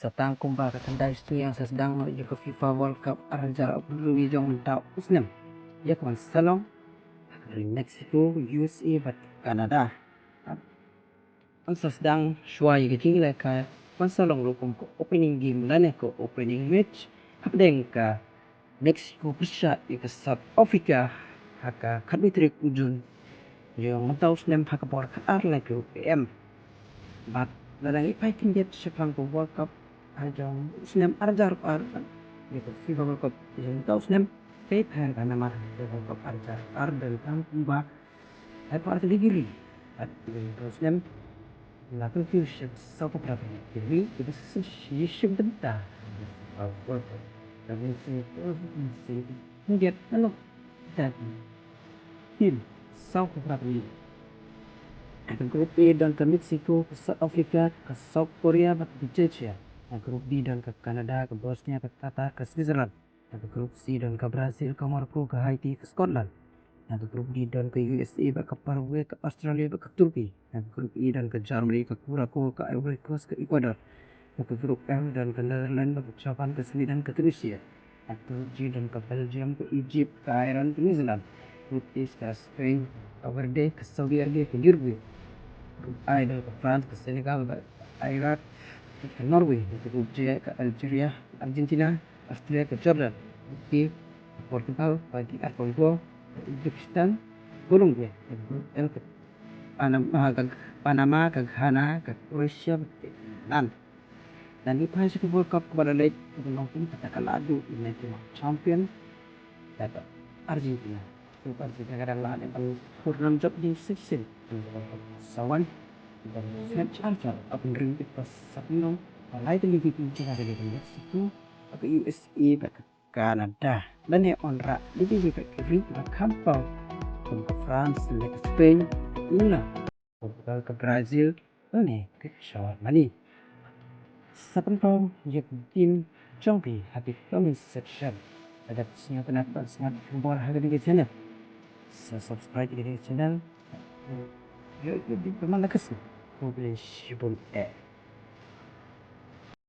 Setang kumbaga tanda isu yang sedang menuju ke FIFA World Cup Arja Berwijong Tau Muslim. Ya kawan salong dari Mexico, USA, dan Canada. Ang sedang shuai ke tinggal ka kawan salong lukong ko opening game lane ko opening match kapdeng ka Mexico bersat ke South Africa haka kadmitrik ujun yung Tau Muslim haka por Qatar lagi PM. But dalang ipating jet sepang ko World Cup ajang Muslim arjar gitu FIFA World Cup yang tahu Muslim faith kan nama World Cup arjar dan tambah apa arti diri Muslim lalu fusion satu berapa jadi itu sesuatu benda World Cup dan itu kemudian lalu dan tim satu berapa ke grup A dan ke Meksiko, ke South Africa, ke South Korea, ke Czechia. Grup B dan ke Kanada, ke Bosnia, ke Qatar, ke Switzerland. Ke grup C dan ke Brazil, ke Maroko, ke Haiti, ke Scotland. Ke grup D dan ke USA, ke Paraguay, ke Australia, ke Turki. Ke grup E dan ke Germany, ke Curacao, ke Ivory Coast, ke Ecuador. Ke grup F dan ke Netherlands, ke Japan, ke Sweden, ke Tunisia. Ke grup G dan ke Belgium, ke Egypt, ke Iran, ke New Zealand. Grup E ke Spain, ke Verde, ke Saudi Arabia, ke Uruguay. Grup A adalah ke France, ke Senegal, ke Iraq, ke Norway, grup J ke Algeria, Argentina, Austria, ke Jordan, grup B ke Portugal, ke DR Kongo, ke Uzbekistan, Colombia, grup L ke Panama, ke Ghana, ke Croatia, ke Vietnam. Dan di Paris World Cup kepada League mungkin katakan adu ini champion dapat Argentina. Argentina kadang ada yang kurang job di season sawan dan snatch archer up in ring pas sapno palai tali gitu cara dari Mexico ke USA ke Canada dan ya onra di ke ring ke Kampau ke France ke Spain ke England Portugal ke Brazil dan ke Germany sapno je tim champion hati kami section ada sinyal kenapa sangat luar harga di channel subscribe di channel yuk di mana kesini publish